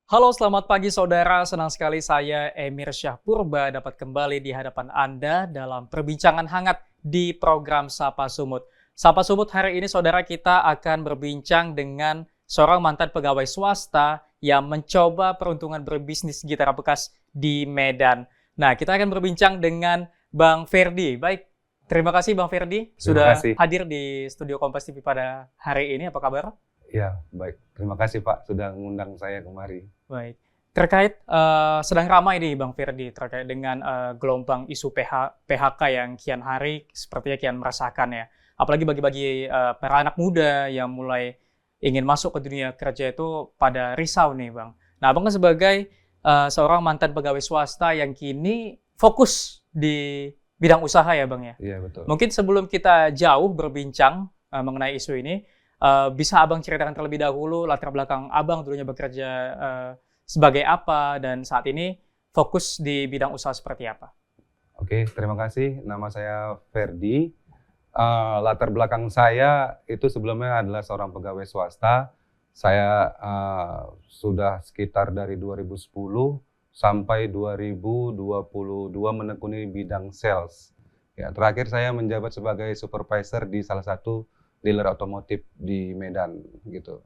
Halo, selamat pagi saudara. Senang sekali saya Emir Syahpurba dapat kembali di hadapan Anda dalam perbincangan hangat di program Sapa Sumut. Sapa Sumut hari ini saudara kita akan berbincang dengan seorang mantan pegawai swasta yang mencoba peruntungan berbisnis gitar bekas di Medan. Nah, kita akan berbincang dengan Bang Ferdi. Baik, terima kasih Bang Ferdi Terima sudah kasih. hadir di studio Kompas TV pada hari ini. Apa kabar? Ya, baik. Terima kasih Pak sudah mengundang saya kemari. Baik. Terkait sedang ramai nih Bang Firdy terkait dengan gelombang isu PHK yang kian hari sepertinya kian merasakan ya. Apalagi bagi para anak muda yang mulai ingin masuk ke dunia kerja itu pada risau nih Bang. Nah Abang kan sebagai seorang mantan pegawai swasta yang kini fokus di bidang usaha ya Bang ya. Iya, betul. Mungkin sebelum kita jauh berbincang mengenai isu ini, bisa Abang ceritakan terlebih dahulu latar belakang Abang dulunya bekerja sebagai apa dan saat ini fokus di bidang usaha seperti apa? Oke, terima kasih. Nama saya Ferdi. Latar belakang saya itu sebelumnya adalah seorang pegawai swasta. Saya sudah sekitar dari 2010 sampai 2022 menekuni bidang sales. Ya, terakhir saya menjabat sebagai supervisor di salah satu dealer otomotif di Medan gitu.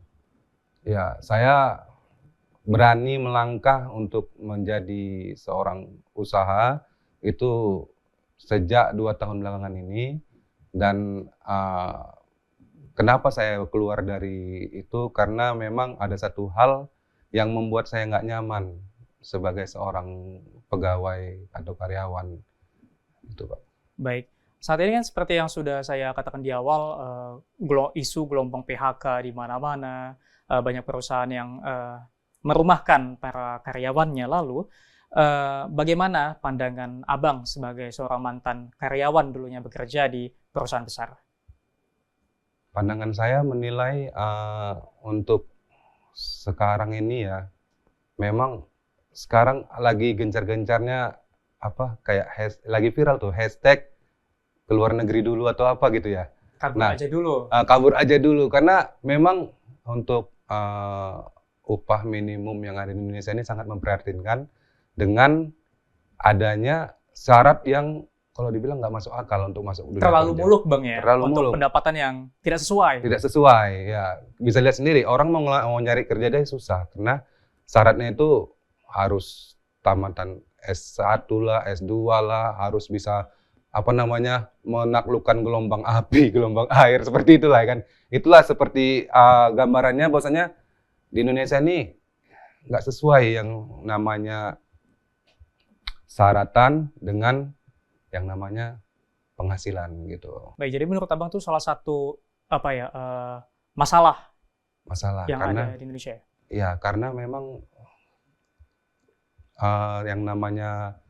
Ya, saya berani melangkah untuk menjadi seorang usaha itu sejak 2 tahun belakangan ini dan kenapa saya keluar dari itu karena memang ada satu hal yang membuat saya nggak nyaman sebagai seorang pegawai atau karyawan itu Pak. Baik, saat ini kan seperti yang sudah saya katakan di awal, isu gelombang PHK di mana-mana, banyak perusahaan yang merumahkan para karyawannya. Lalu, bagaimana pandangan Abang sebagai seorang mantan karyawan dulunya bekerja di perusahaan besar? Pandangan saya menilai untuk sekarang ini ya, memang sekarang lagi gencar-gencarnya kayak lagi viral tuh hashtag keluar negeri dulu atau apa gitu ya. Kabur Nah, aja dulu. kabur aja dulu karena memang untuk upah minimum yang ada di Indonesia ini sangat memprihatinkan dengan adanya syarat yang kalau dibilang nggak masuk akal untuk masuk dunia Terlalu kerja. muluk Bang ya, Terlalu untuk muluk. pendapatan yang tidak sesuai. Tidak sesuai, ya. Bisa lihat sendiri, orang mau nyari kerja deh susah karena syaratnya itu harus tamatan S1 lah, S2 lah, harus bisa menaklukkan gelombang api, gelombang air seperti itulah kan. Itulah seperti gambarannya bahwasanya di Indonesia ini nggak sesuai yang namanya syaratan dengan yang namanya penghasilan gitu. Baik, jadi menurut Abang itu salah satu masalah Masalah yang karena ada di Indonesia ya? ya karena memang yang namanya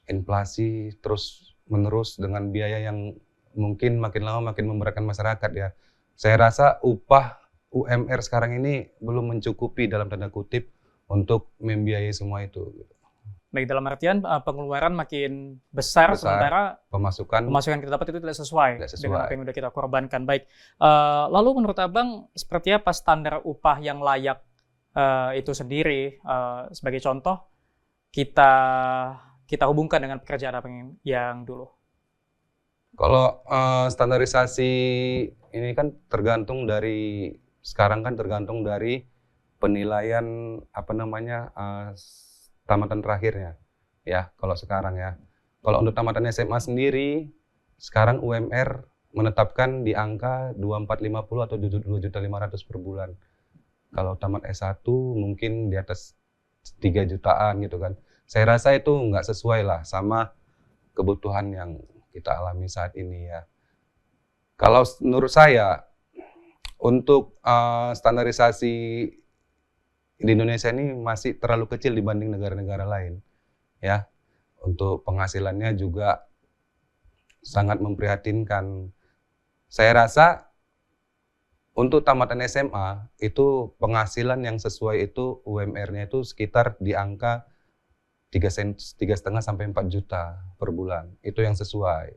inflasi terus menerus dengan biaya yang mungkin makin lama makin memberatkan masyarakat ya. Saya rasa upah UMR sekarang ini belum mencukupi dalam tanda kutip untuk membiayai semua itu. Baik, dalam artian pengeluaran makin besar, sementara Pemasukan pemasukan yang kita dapat itu tidak sesuai tidak dengan apa sesuai. yang sudah kita korbankan. Baik, lalu menurut Abang seperti apa standar upah yang layak itu sendiri? Sebagai contoh, kita kita hubungkan dengan pekerjaan Abang yang dulu. Kalau standarisasi ini kan sekarang kan tergantung dari penilaian tamatan terakhirnya ya kalau sekarang ya. Kalau untuk tamatan SMA sendiri sekarang UMR menetapkan di angka 2450 atau 2.500.000 per bulan. Kalau tamat S1 mungkin di atas 3 jutaan gitu kan. Saya rasa itu nggak sesuai lah sama kebutuhan yang kita alami saat ini ya. Kalau menurut saya untuk standarisasi di Indonesia ini masih terlalu kecil dibanding negara-negara lain ya. Untuk penghasilannya juga sangat memprihatinkan. Saya rasa untuk tamatan SMA itu penghasilan yang sesuai itu UMR-nya itu sekitar di angka 3,5 sampai 4 juta per bulan. Itu yang sesuai.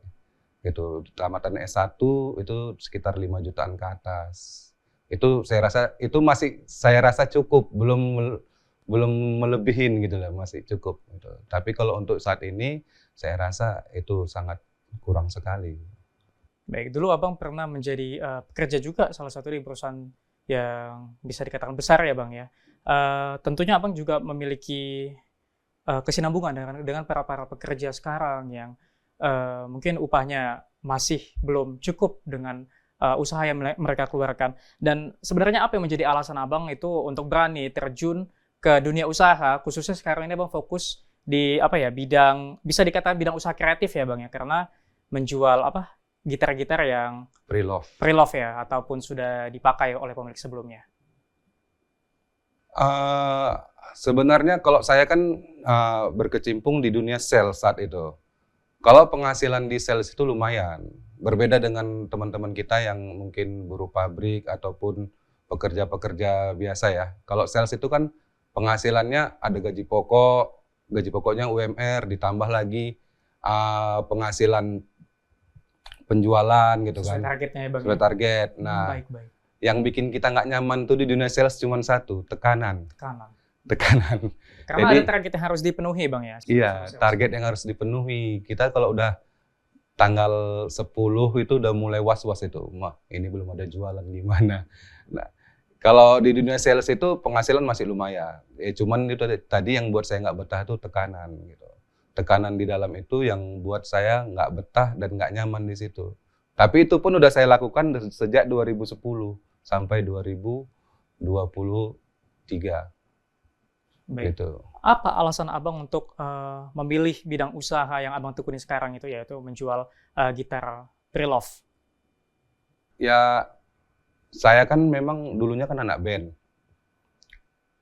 Gitu. Tamatan S1 itu sekitar 5 jutaan ke atas. Itu saya rasa cukup, belum melebihin gitu lah, masih cukup gitu. Tapi kalau untuk saat ini saya rasa itu sangat kurang sekali. Baik, dulu Abang pernah menjadi pekerja juga salah satu di perusahaan yang bisa dikatakan besar ya Bang ya. Tentunya Abang juga memiliki kesinambungan dengan para pekerja sekarang yang mungkin upahnya masih belum cukup dengan usaha yang mereka keluarkan. Dan sebenarnya apa yang menjadi alasan Abang itu untuk berani terjun ke dunia usaha, khususnya sekarang ini Abang fokus di apa ya, bidang bisa dikatakan bidang usaha kreatif ya Bang ya, karena menjual apa, gitar-gitar yang Pre-love. pre-love ya, ataupun sudah dipakai oleh pemilik sebelumnya. Sebenarnya kalau saya kan berkecimpung di dunia sales saat itu. Kalau penghasilan di sales itu lumayan, berbeda dengan teman-teman kita yang mungkin buruh pabrik ataupun pekerja-pekerja biasa ya. Kalau sales itu kan penghasilannya ada gaji pokoknya UMR, ditambah lagi penghasilan penjualan gitu Sesuai kan, targetnya ya Bang sesuai ya? target. Nah, Baik. yang bikin kita nggak nyaman tuh di dunia sales cuma satu, tekanan. Kanan. Tekanan. Karena Jadi, ada target yang harus dipenuhi Bang ya? iya, target yang harus dipenuhi. Kita kalau udah tanggal 10 itu udah mulai was-was itu. Wah, ini belum ada jualan gimana. Nah, kalau di dunia sales itu penghasilan masih lumayan. Cuman itu tadi yang buat saya nggak betah itu tekanan gitu. Tekanan di dalam itu yang buat saya nggak betah dan nggak nyaman di situ. Tapi itu pun udah saya lakukan sejak 2010 sampai 2023 Baik. gitu. Apa alasan Abang untuk memilih bidang usaha yang Abang tekuni sekarang itu, yaitu menjual gitar pre-love? Ya, saya kan memang dulunya kan anak band.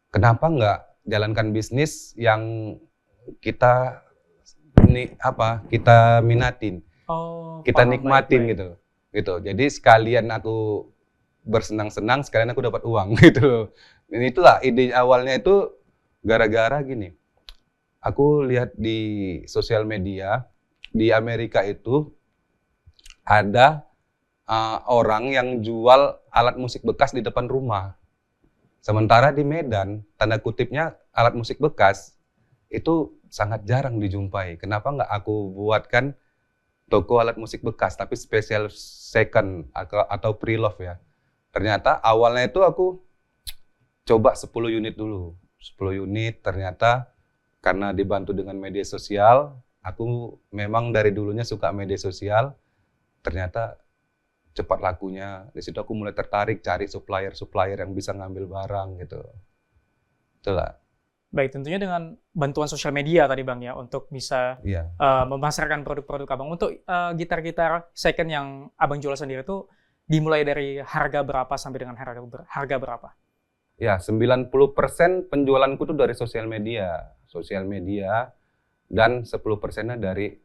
Kenapa nggak jalankan bisnis yang kita kita minatin, Oh, kita paham, nikmatin baik. gitu. Jadi sekalian aku bersenang-senang, sekalian aku dapat uang gitu. Dan itulah ide awalnya itu gara-gara gini. Aku lihat di sosial media di Amerika itu ada orang yang jual alat musik bekas di depan rumah. Sementara di Medan, tanda kutipnya alat musik bekas itu sangat jarang dijumpai. Kenapa nggak aku buatkan toko alat musik bekas, tapi spesial second atau pre-love ya. Ternyata awalnya itu aku coba 10 unit dulu. 10 unit ternyata karena dibantu dengan media sosial, aku memang dari dulunya suka media sosial, ternyata cepat lakunya. Di situ aku mulai tertarik cari supplier yang bisa ngambil barang gitu. Itulah. Baik, tentunya dengan bantuan sosial media tadi Bang ya, untuk bisa Iya. memasarkan produk-produk Abang. Untuk gitar-gitar second yang Abang jual sendiri itu dimulai dari harga berapa sampai dengan harga berapa? Ya, 90% penjualanku tuh dari sosial media. Sosial media dan 10%-nya dari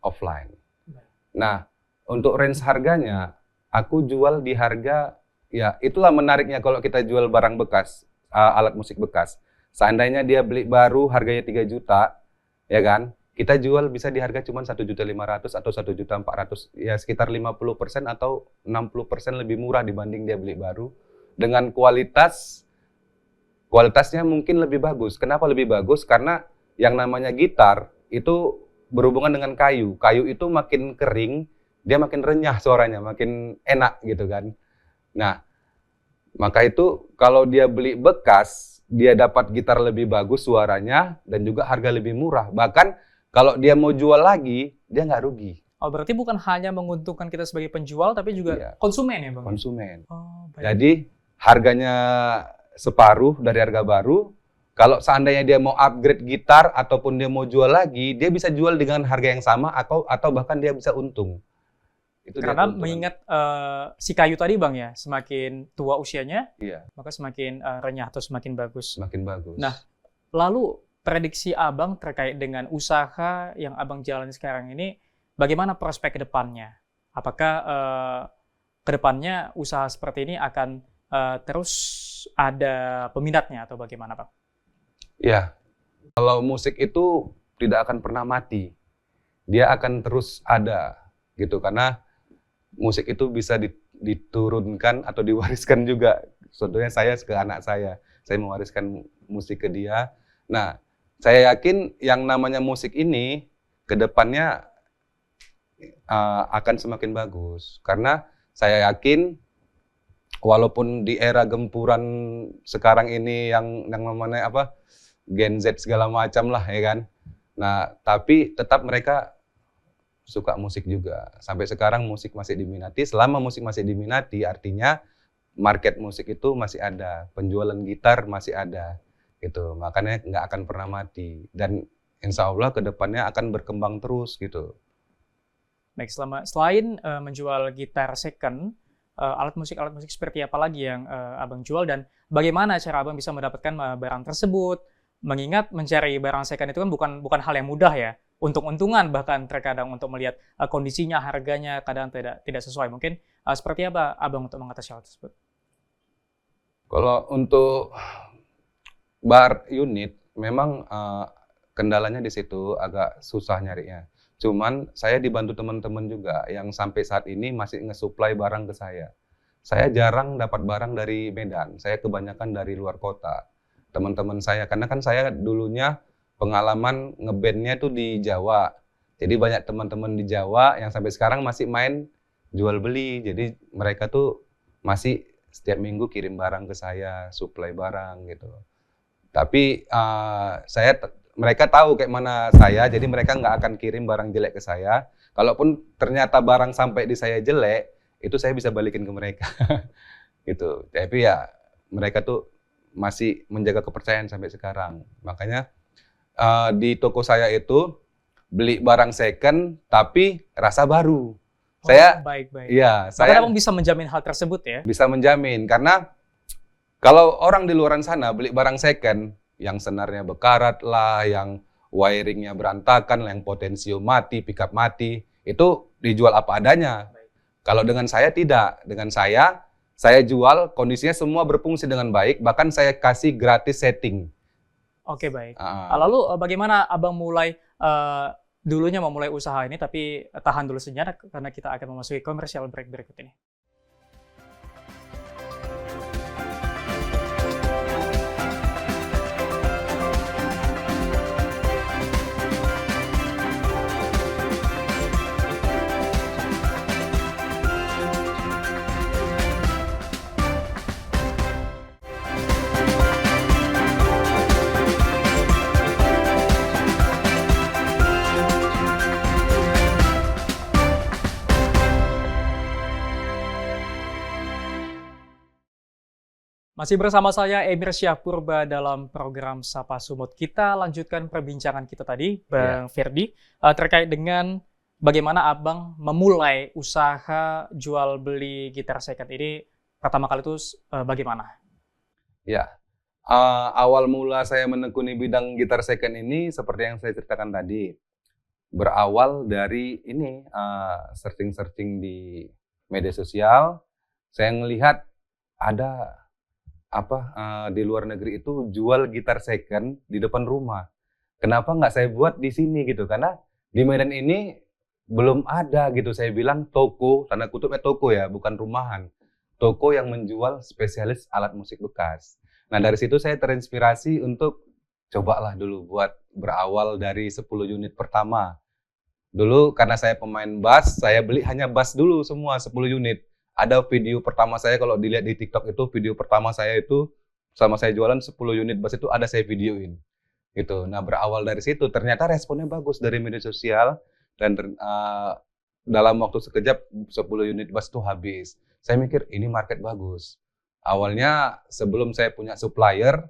offline. Nah, untuk range harganya, aku jual di harga, ya itulah menariknya kalau kita jual barang bekas, alat musik bekas. Seandainya dia beli baru harganya 3 juta, ya kan? Kita jual bisa di harga cuma 1.500.000 atau 1.400.000, ya sekitar 50% atau 60% lebih murah dibanding dia beli baru. Dengan kualitasnya mungkin lebih bagus. Kenapa lebih bagus? Karena yang namanya gitar itu berhubungan dengan kayu. Kayu itu makin kering, dia makin renyah suaranya, makin enak gitu kan. Nah, maka itu kalau dia beli bekas, dia dapat gitar lebih bagus suaranya dan juga harga lebih murah. Bahkan kalau dia mau jual lagi, dia nggak rugi. Oh, berarti bukan hanya menguntungkan kita sebagai penjual, tapi juga Iya. konsumen ya Bang? Konsumen. Oh, baik. Jadi harganya separuh dari harga baru. Kalau seandainya dia mau upgrade gitar ataupun dia mau jual lagi, dia bisa jual dengan harga yang sama atau bahkan dia bisa untung. Itu dia Karena keuntungan. mengingat si kayu tadi Bang ya, semakin tua usianya, Iya, maka semakin renyah atau semakin bagus. semakin bagus. Nah, lalu prediksi Abang terkait dengan usaha yang Abang jalani sekarang ini, bagaimana prospek ke depannya? Apakah ke depannya usaha seperti ini akan terus ada peminatnya atau bagaimana Bang? Ya, kalau musik itu tidak akan pernah mati. Dia akan terus ada gitu karena musik itu bisa diturunkan atau diwariskan juga. Contohnya saya ke anak saya mewariskan musik ke dia. Nah, saya yakin yang namanya musik ini ke depannya akan semakin bagus. Karena saya yakin walaupun di era gempuran sekarang ini yang namanya apa Gen Z segala macam lah ya kan. Nah, tapi tetap mereka suka musik juga. Sampai sekarang musik masih diminati. Selama musik masih diminati, artinya market musik itu masih ada, penjualan gitar masih ada, gitu. Makanya nggak akan pernah mati. Dan insya Allah kedepannya akan berkembang terus, gitu. Baik, selain menjual gitar second, alat musik seperti apa lagi yang Abang jual dan bagaimana cara Abang bisa mendapatkan barang tersebut? Mengingat mencari barang second itu kan bukan hal yang mudah ya. Untung-untungan bahkan terkadang untuk melihat kondisinya, harganya kadang tidak sesuai. Mungkin seperti apa Abang untuk mengatasi hal tersebut? Kalau untuk bar unit, memang kendalanya di situ agak susah nyarinya. Cuman saya dibantu teman-teman juga yang sampai saat ini masih nge-supply barang ke saya. Saya jarang dapat barang dari Medan, saya kebanyakan dari luar kota. Teman-teman saya, karena kan saya dulunya pengalaman ngebandnya tuh di Jawa. Jadi banyak teman-teman di Jawa yang sampai sekarang masih main jual beli. Jadi mereka tuh masih setiap minggu kirim barang ke saya, supply barang gitu. Tapi mereka tahu kayak mana saya, jadi mereka nggak akan kirim barang jelek ke saya. Kalaupun ternyata barang sampai di saya jelek, itu saya bisa balikin ke mereka. Gitu. Tapi ya mereka tuh masih menjaga kepercayaan sampai sekarang. Makanya di toko saya itu beli barang second tapi rasa baru. Baik. Iya, saya Abang bisa menjamin hal tersebut ya? Bisa menjamin karena kalau orang di luaran sana beli barang second yang senarnya bekarat lah, yang wiringnya berantakan, yang potensio mati, pickup mati, itu dijual apa adanya. Kalau dengan saya tidak, dengan saya jual kondisinya semua berfungsi dengan baik, bahkan saya kasih gratis setting. Oke, baik. Lalu bagaimana Abang mulai dulunya memulai usaha ini, tapi tahan dulu sejenak karena kita akan memasuki commercial break berikut ini. Masih bersama saya Emir Syahpurba dalam program Sapa Sumut. Kita lanjutkan perbincangan kita tadi, Bang Ferdi, terkait dengan bagaimana Abang memulai usaha jual beli gitar second ini pertama kali itu bagaimana? Ya, awal mula saya menekuni bidang gitar second ini seperti yang saya ceritakan tadi. Berawal dari ini, searching-searching di media sosial, saya melihat ada di luar negeri itu jual gitar second di depan rumah. Kenapa nggak saya buat di sini gitu? Karena di Medan ini belum ada gitu. Saya bilang toko, tanda kutipnya toko ya, bukan rumahan. Toko yang menjual spesialis alat musik bekas. Nah dari situ saya terinspirasi untuk cobalah dulu buat berawal dari 10 unit pertama. Dulu karena saya pemain bass, saya beli hanya bass dulu semua 10 unit. Ada video pertama saya kalau dilihat di TikTok itu video pertama saya itu sama saya jualan 10 unit bass itu ada saya videoin. Gitu. Nah, berawal dari situ ternyata responnya bagus dari media sosial dan dalam waktu sekejap 10 unit bass itu habis. Saya mikir ini market bagus. Awalnya sebelum saya punya supplier,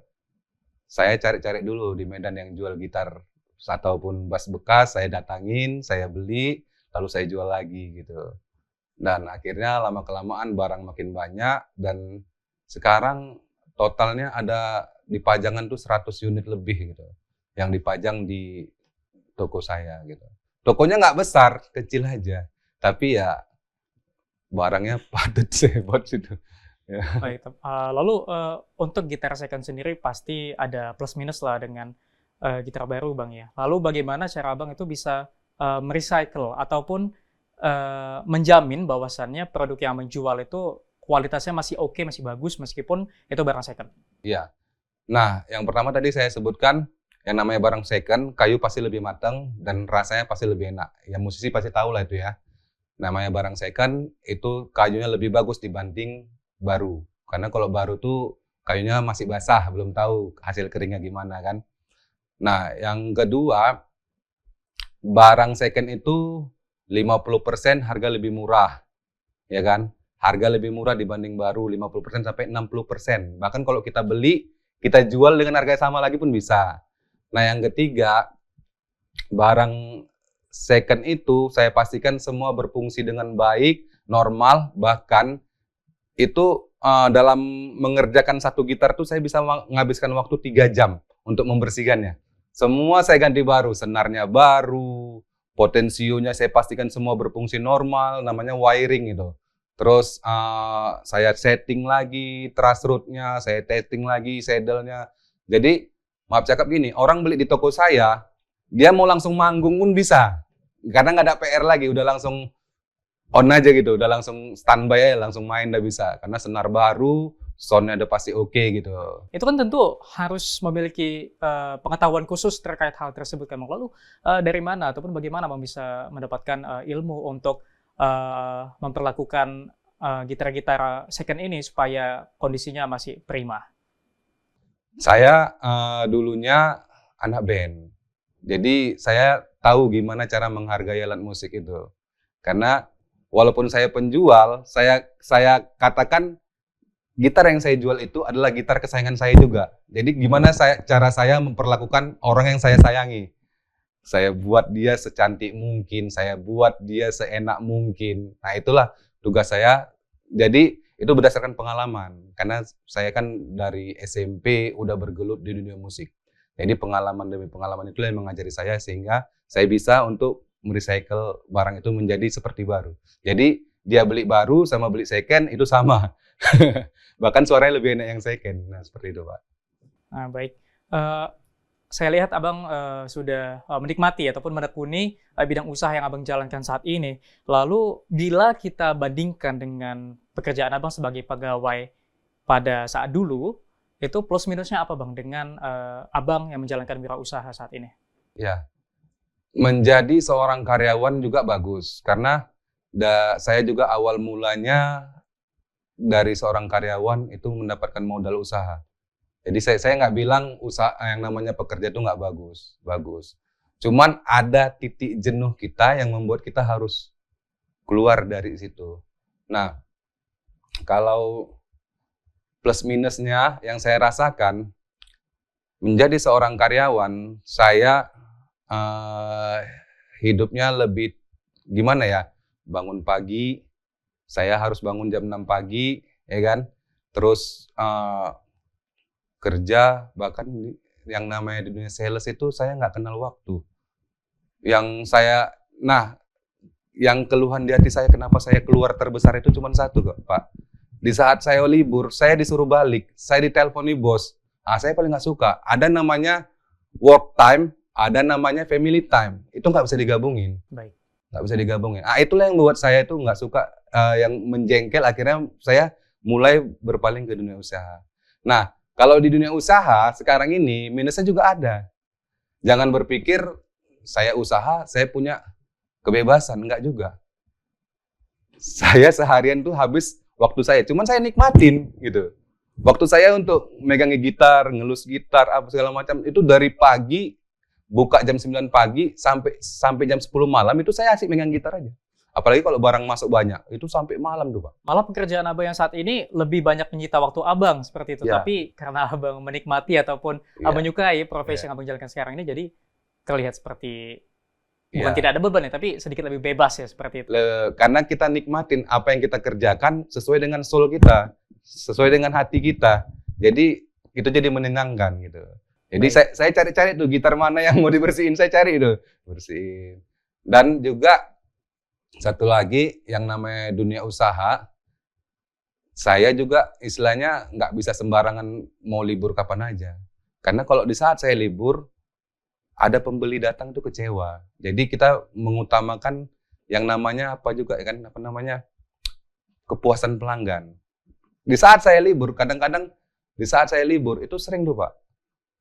saya cari-cari dulu di Medan yang jual gitar ataupun bass bekas, saya datangin, saya beli, lalu saya jual lagi gitu. Dan akhirnya lama-kelamaan barang makin banyak dan sekarang totalnya ada di pajangan tuh 100 unit lebih gitu. Yang dipajang di toko saya gitu. Tokonya nggak besar, kecil aja. Tapi ya barangnya padat sih buat situ. Ya. Baik, lalu untuk gitar second sendiri pasti ada plus minus lah dengan gitar baru Bang ya. Lalu bagaimana cara Abang itu bisa merecycle ataupun menjamin bahwasannya produk yang menjual itu kualitasnya masih oke, masih bagus meskipun itu barang second? Iya. Nah, yang pertama tadi saya sebutkan, yang namanya barang second, kayu pasti lebih matang dan rasanya pasti lebih enak. Ya musisi pasti tahu lah itu ya. Namanya barang second, itu kayunya lebih bagus dibanding baru. Karena kalau baru tuh kayunya masih basah, belum tahu hasil keringnya gimana kan. Nah, yang kedua, barang second itu 50% harga lebih murah, ya kan? Harga lebih murah dibanding baru 50% sampai 60%. Bahkan kalau kita beli, kita jual dengan harga yang sama lagi pun bisa. Nah, yang ketiga, barang second itu saya pastikan semua berfungsi dengan baik, normal, bahkan itu dalam mengerjakan satu gitar tuh saya bisa menghabiskan waktu 3 jam untuk membersihkannya. Semua saya ganti baru, senarnya baru, potensionya saya pastikan semua berfungsi normal, namanya wiring itu. Terus saya setting lagi truss rod-nya, saya testing lagi saddle-nya. Jadi maaf cakap gini, orang beli di toko saya, dia mau langsung manggung pun bisa. Karena nggak ada PR lagi, udah langsung on aja gitu, udah langsung standby aja, langsung main udah bisa. Karena senar baru, sound-nya udah pasti oke gitu. Itu kan tentu harus memiliki pengetahuan khusus terkait hal tersebut kan. Lalu dari mana ataupun bagaimana Bang bisa mendapatkan ilmu untuk memperlakukan gitar-gitar second ini supaya kondisinya masih prima? Saya dulunya anak band. Jadi saya tahu gimana cara menghargai alat musik itu. Karena walaupun saya penjual, saya katakan gitar yang saya jual itu adalah gitar kesayangan saya juga. Jadi gimana cara saya memperlakukan orang yang saya sayangi. Saya buat dia secantik mungkin, saya buat dia seenak mungkin. Nah, itulah tugas saya. Jadi itu berdasarkan pengalaman. Karena saya kan dari SMP udah bergelut di dunia musik. Jadi pengalaman demi pengalaman itulah yang mengajari saya sehingga saya bisa untuk merecycle barang itu menjadi seperti baru. Jadi dia beli baru sama beli second itu sama. Bahkan suaranya lebih enak yang second. Nah, seperti itu, Pak. Nah, baik. Saya lihat Abang sudah menikmati ataupun menekuni bidang usaha yang Abang jalankan saat ini. Lalu bila kita bandingkan dengan pekerjaan Abang sebagai pegawai pada saat dulu, itu plus minusnya apa Bang dengan Abang yang menjalankan wirausaha saat ini? Ya, menjadi seorang karyawan juga bagus karena saya juga awal mulanya dari seorang karyawan itu mendapatkan modal usaha. Jadi saya nggak bilang usaha yang namanya pekerja itu nggak bagus, bagus. Cuman ada titik jenuh kita yang membuat kita harus keluar dari situ. Nah, kalau plus minusnya yang saya rasakan menjadi seorang karyawan, saya hidupnya lebih gimana ya? Bangun pagi, saya harus bangun jam 6 pagi, ya kan? Terus kerja, bahkan yang namanya di dunia sales itu saya nggak kenal waktu. Yang keluhan di hati saya kenapa saya keluar terbesar itu cuma satu kok, Pak. Di saat saya libur, saya disuruh balik, saya diteleponi bos. Saya paling nggak suka. Ada namanya work time, ada namanya family time. Itu nggak bisa digabungin. Baik. Nggak bisa digabungin. Itulah yang membuat saya itu nggak suka, yang menjengkel. Akhirnya saya mulai berpaling ke dunia usaha. Nah, kalau di dunia usaha sekarang ini minusnya juga ada. Jangan berpikir saya usaha, saya punya kebebasan. Enggak juga. Saya seharian tuh habis waktu saya. Cuman saya nikmatin gitu. Waktu saya untuk megang gitar, ngelus gitar, apa segala macam. Itu dari pagi, buka jam 9 pagi, sampai jam 10 malam, itu saya asik megang gitar aja. Apalagi kalau barang masuk banyak, itu sampai malam tuh, Pak. Malah pekerjaan Abang yang saat ini lebih banyak menyita waktu Abang seperti itu. Ya. Tapi karena Abang menikmati ataupun menyukai profesi yang Abang jalankan sekarang ini, jadi terlihat seperti bukan tidak ada beban ya, tapi sedikit lebih bebas ya seperti itu. Karena kita nikmatin apa yang kita kerjakan sesuai dengan soul kita, sesuai dengan hati kita. Jadi itu jadi menenangkan gitu. Jadi saya cari-cari tuh gitar mana yang mau dibersihin, saya cari itu, bersihin. Dan juga satu lagi yang namanya dunia usaha, saya juga istilahnya nggak bisa sembarangan mau libur kapan aja. Karena kalau di saat saya libur, ada pembeli datang tuh kecewa. Jadi kita mengutamakan yang namanya apa juga kan, kepuasan pelanggan. Di saat saya libur, kadang-kadang Di saat saya libur itu sering tuh Pak,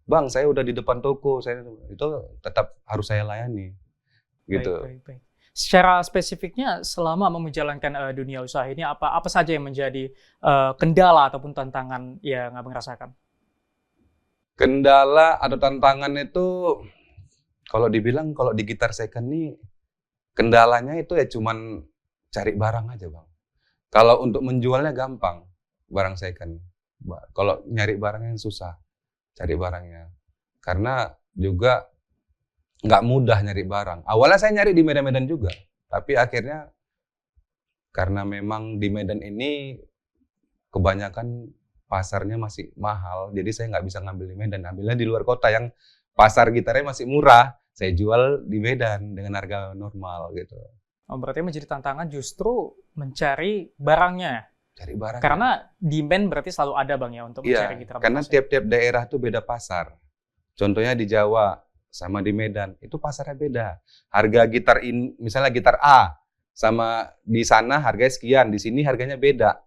Bang saya udah di depan toko, itu tetap harus saya layani gitu. Baik. Secara spesifiknya selama menjalankan dunia usaha ini apa saja yang menjadi kendala ataupun tantangan yang Abang rasakan? Kendala atau tantangan itu kalau dibilang kalau di gitar second nih kendalanya itu ya cuman cari barang aja Bang. Kalau untuk menjualnya gampang barang second. Kalau nyari barangnya susah cari barangnya. Karena juga nggak mudah nyari barang. Awalnya saya nyari di Medan-Medan juga, tapi akhirnya karena memang di Medan ini kebanyakan pasarnya masih mahal, jadi saya nggak bisa ngambil di Medan, ambilnya di luar kota yang pasar gitarnya masih murah, saya jual di Medan dengan harga normal gitu. Oh, berarti menjadi tantangan justru mencari barangnya. Cari barang. Karena demand berarti selalu ada Bang ya untuk mencari gitar karena bekas ya? tiap-tiap daerah tuh beda pasar. Contohnya di Jawa sama di Medan, itu pasarnya beda. Harga gitar misalnya gitar A sama di sana harganya sekian, di sini harganya beda.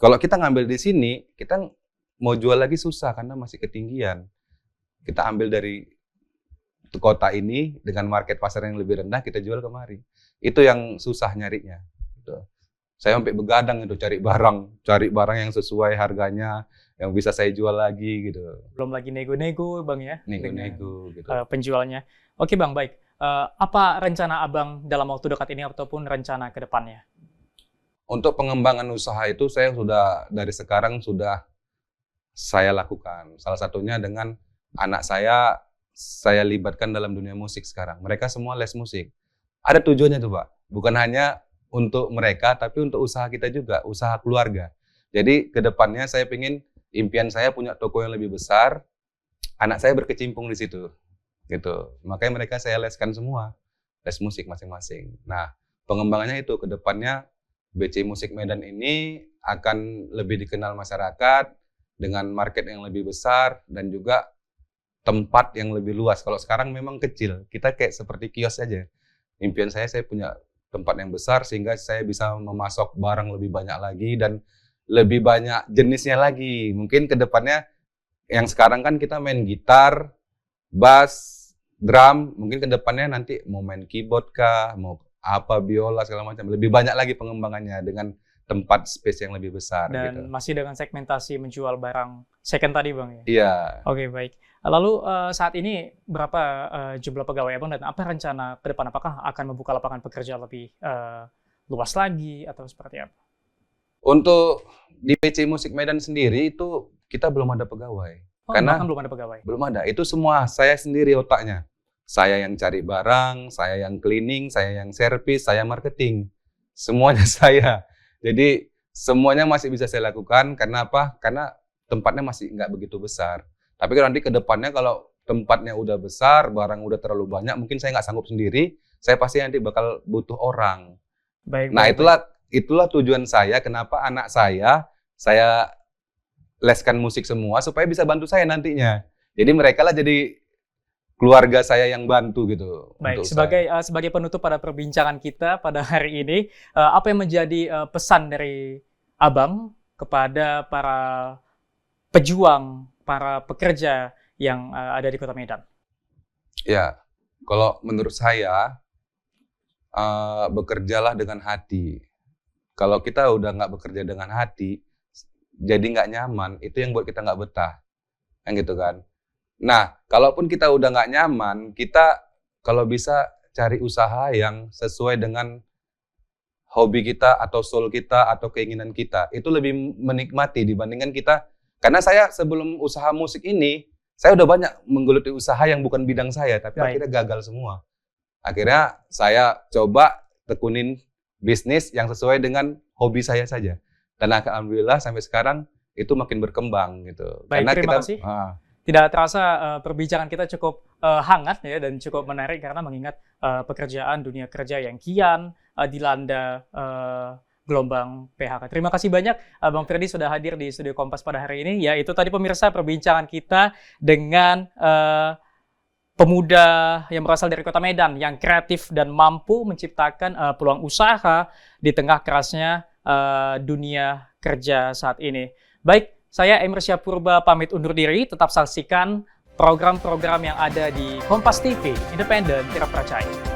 Kalau kita ngambil di sini, kita mau jual lagi susah karena masih ketinggian. Kita ambil dari kota ini dengan market pasar yang lebih rendah, kita jual kemari. Itu yang susah nyarinya. Gitu. Saya sampai begadang itu cari barang yang sesuai harganya, yang bisa saya jual lagi gitu. Belum lagi nego-nego Bang ya? Nego-nego gitu. Penjualnya. Oke Bang, baik. Apa rencana Abang dalam waktu dekat ini ataupun rencana ke depannya? Untuk pengembangan usaha itu saya dari sekarang sudah saya lakukan. Salah satunya dengan anak saya libatkan dalam dunia musik sekarang. Mereka semua les musik. Ada tujuannya tuh Pak. Bukan hanya untuk mereka, tapi untuk usaha kita juga, usaha keluarga. Jadi ke depannya saya ingin impian saya punya toko yang lebih besar, anak saya berkecimpung di situ. Gitu. Makanya mereka saya leskan semua, les musik masing-masing. Nah, pengembangannya itu ke depannya BC Musik Medan ini akan lebih dikenal masyarakat dengan market yang lebih besar dan juga tempat yang lebih luas. Kalau sekarang memang kecil, kita kayak seperti kios aja. Impian saya punya tempat yang besar sehingga saya bisa memasok barang lebih banyak lagi dan lebih banyak jenisnya lagi. Mungkin ke depannya yang sekarang kan kita main gitar, bass, drum, mungkin ke depannya nanti mau main keyboard kah, mau apa, biola segala macam. Lebih banyak lagi pengembangannya dengan tempat space yang lebih besar. Dan gitu. masih dengan segmentasi menjual barang second tadi Bang ya? Iya. Oke, baik. Lalu saat ini berapa jumlah pegawai Abang dan apa rencana ke depan? Apakah akan membuka lapangan pekerja lebih luas lagi atau seperti apa? Untuk di PC Musik Medan sendiri itu kita belum ada pegawai. Oh, Karena bahkan belum ada pegawai? Belum ada. Itu semua saya sendiri otaknya. Saya yang cari barang, saya yang cleaning, saya yang servis, saya marketing. Semuanya saya. Jadi semuanya masih bisa saya lakukan. Karena apa? Karena tempatnya masih nggak begitu besar. Tapi nanti ke depannya kalau tempatnya udah besar, barang udah terlalu banyak, mungkin saya nggak sanggup sendiri, saya pasti nanti bakal butuh orang. Baik. Nah, itulah tujuan saya, kenapa anak saya leskan musik semua, supaya bisa bantu saya nantinya. Jadi mereka lah jadi keluarga saya yang bantu gitu. Baik, sebagai penutup pada perbincangan kita pada hari ini, apa yang menjadi pesan dari Abang kepada para pejuang, para pekerja yang ada di Kota Medan? Ya, kalau menurut saya, bekerjalah dengan hati. Kalau kita udah nggak bekerja dengan hati, jadi nggak nyaman, itu yang buat kita nggak betah. Kan gitu kan. Nah, kalaupun kita udah nggak nyaman, kita kalau bisa cari usaha yang sesuai dengan hobi kita atau soul kita atau keinginan kita. Itu lebih menikmati dibandingkan kita. Karena saya sebelum usaha musik ini, saya udah banyak menggeluti usaha yang bukan bidang saya, tapi akhirnya gagal semua. Akhirnya saya coba tekunin bisnis yang sesuai dengan hobi saya saja. Dan alhamdulillah sampai sekarang itu makin berkembang gitu. Baik, karena terima kasih. Tidak terasa perbincangan kita cukup hangat ya dan cukup menarik karena mengingat pekerjaan dunia kerja yang kian dilanda gelombang PHK. Terima kasih banyak Bang Firdy sudah hadir di Studio Kompas pada hari ini. Ya, itu tadi pemirsa perbincangan kita dengan pemuda yang berasal dari Kota Medan yang kreatif dan mampu menciptakan peluang usaha di tengah kerasnya dunia kerja saat ini. Baik, Saya Emir Syahpurba pamit undur diri, tetap saksikan program-program yang ada di Kompas TV, independen, terpercaya.